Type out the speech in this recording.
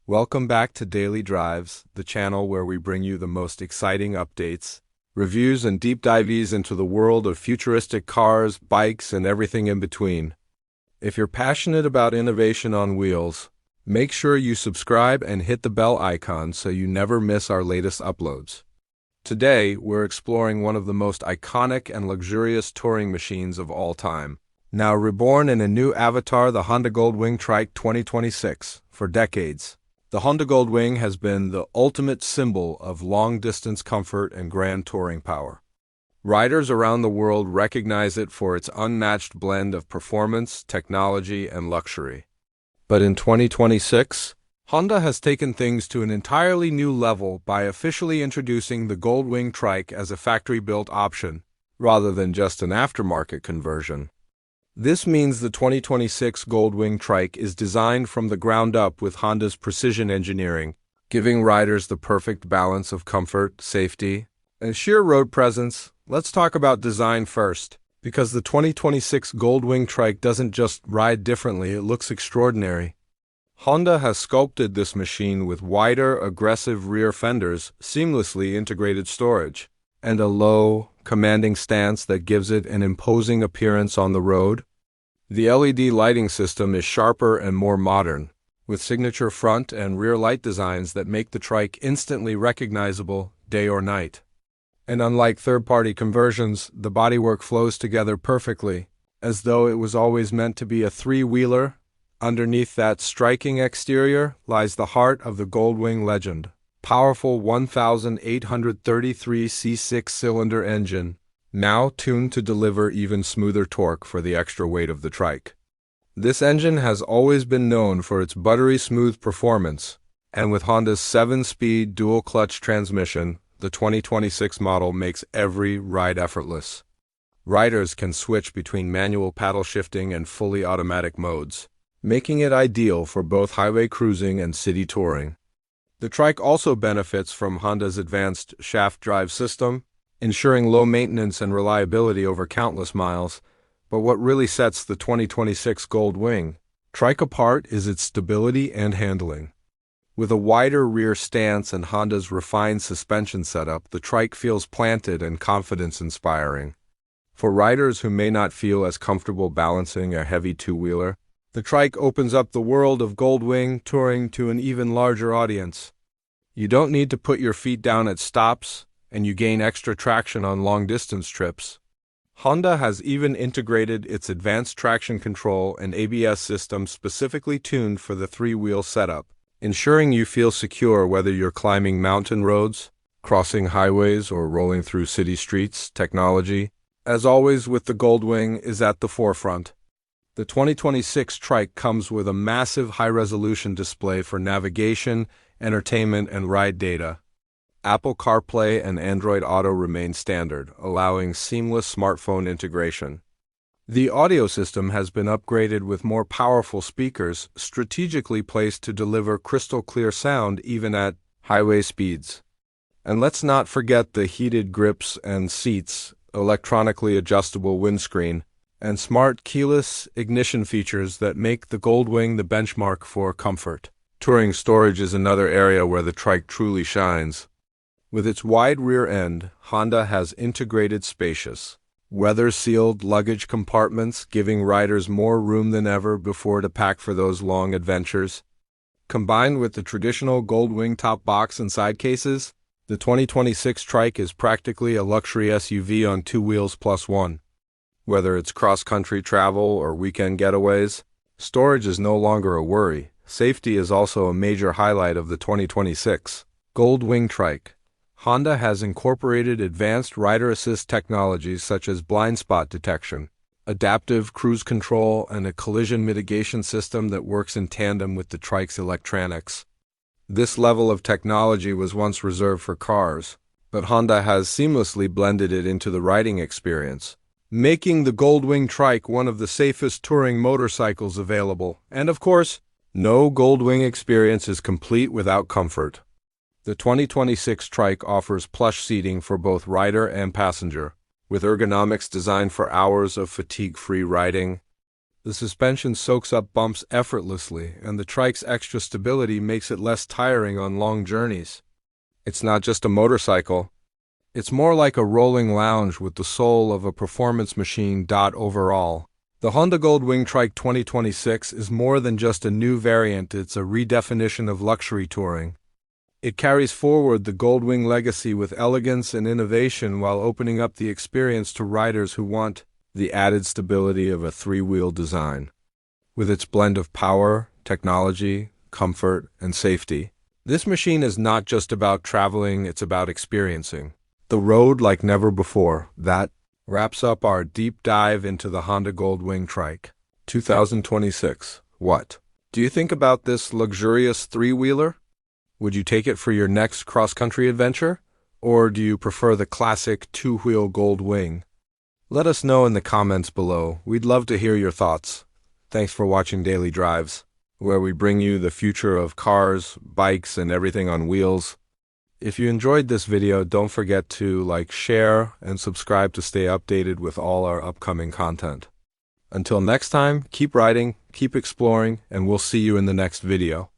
Welcome back to Daily Drives, the channel where we bring you the most exciting updates, reviews, and deep dives into the world of futuristic cars, bikes, and everything in between. If you're passionate about innovation on wheels, make sure you subscribe and hit the bell icon so you never miss our latest uploads. Today, we're exploring one of the most iconic and luxurious touring machines of all time. Now reborn in a new avatar, the Honda Gold Wing Trike 2026. For decades, the Honda Gold Wing has been the ultimate symbol of long-distance comfort and grand touring power. Riders around the world recognize it for its unmatched blend of performance, technology, and luxury. But in 2026, Honda has taken things to an entirely new level by officially introducing the Gold Wing Trike as a factory-built option, rather than just an aftermarket conversion. This means the 2026 Gold Wing Trike is designed from the ground up with Honda's precision engineering, giving riders the perfect balance of comfort, safety, and sheer road presence. Let's talk about design first, because the 2026 Gold Wing Trike doesn't just ride differently, it looks extraordinary. Honda has sculpted this machine with wider, aggressive rear fenders, seamlessly integrated storage, and a low, commanding stance that gives it an imposing appearance on the road. The LED lighting system is sharper and more modern, with signature front and rear light designs that make the Trike instantly recognizable day or night. And unlike third-party conversions, the bodywork flows together perfectly, as though it was always meant to be a three-wheeler. Underneath that striking exterior lies the heart of the Gold Wing legend. Powerful 1,833 C6-cylinder engine, now tuned to deliver even smoother torque for the extra weight of the Trike. This engine has always been known for its buttery smooth performance, and with Honda's 7-speed dual-clutch transmission, the 2026 model makes every ride effortless. Riders can switch between manual paddle shifting and fully automatic modes, making it ideal for both highway cruising and city touring. The Trike also benefits from Honda's advanced shaft drive system, ensuring low maintenance and reliability over countless miles. But what really sets the 2026 Gold Wing Trike apart is its stability and handling. With a wider rear stance and Honda's refined suspension setup, the Trike feels planted and confidence-inspiring. For riders who may not feel as comfortable balancing a heavy two-wheeler, the Trike opens up the world of Gold Wing touring to an even larger audience. You don't need to put your feet down at stops, and you gain extra traction on long-distance trips. Honda has even integrated its advanced traction control and ABS system specifically tuned for the three-wheel setup, ensuring you feel secure whether you're climbing mountain roads, crossing highways, or rolling through city streets. Technology, as always with the Gold Wing, is at the forefront. The 2026 Trike comes with a massive high-resolution display for navigation, entertainment, and ride data. Apple CarPlay and Android Auto remain standard, allowing seamless smartphone integration. The audio system has been upgraded with more powerful speakers, strategically placed to deliver crystal-clear sound even at highway speeds. And let's not forget the heated grips and seats, electronically adjustable windscreen, and smart keyless ignition features that make the Gold Wing the benchmark for comfort. Touring storage is another area where the Trike truly shines. With its wide rear end, Honda has integrated spacious, weather-sealed luggage compartments, giving riders more room than ever before to pack for those long adventures. Combined with the traditional Gold Wing top box and side cases, the 2026 Trike is practically a luxury SUV on two wheels plus one. Whether it's cross-country travel or weekend getaways, storage is no longer a worry. Safety is also a major highlight of the 2026 Gold Wing Trike. Honda has incorporated advanced rider assist technologies such as blind spot detection, adaptive cruise control, and a collision mitigation system that works in tandem with the Trike's electronics. This level of technology was once reserved for cars, but Honda has seamlessly blended it into the riding experience, making the Gold Wing Trike one of the safest touring motorcycles available. And of course, no Gold Wing experience is complete without comfort. The 2026 Trike offers plush seating for both rider and passenger, with ergonomics designed for hours of fatigue-free riding. The suspension soaks up bumps effortlessly, and the trike's extra stability makes it less tiring on long journeys. It's not just a motorcycle. It's more like a rolling lounge with the soul of a performance machine. Overall, the Honda Gold Wing Trike 2026 is more than just a new variant, it's a redefinition of luxury touring. It carries forward the Gold Wing legacy with elegance and innovation while opening up the experience to riders who want the added stability of a three-wheel design. With its blend of power, technology, comfort, and safety, this machine is not just about traveling, it's about experiencing the road like never before. That wraps up our deep dive into the Honda Gold Wing Trike 2026. What do you think about this luxurious three-wheeler? Would you take it for your next cross-country adventure? Or do you prefer the classic two-wheel Gold Wing? Let us know in the comments below. We'd love to hear your thoughts. Thanks for watching Daily Drives, where we bring you the future of cars, bikes, and everything on wheels. If you enjoyed this video, don't forget to like, share, and subscribe to stay updated with all our upcoming content. Until next time, keep riding, keep exploring, and we'll see you in the next video.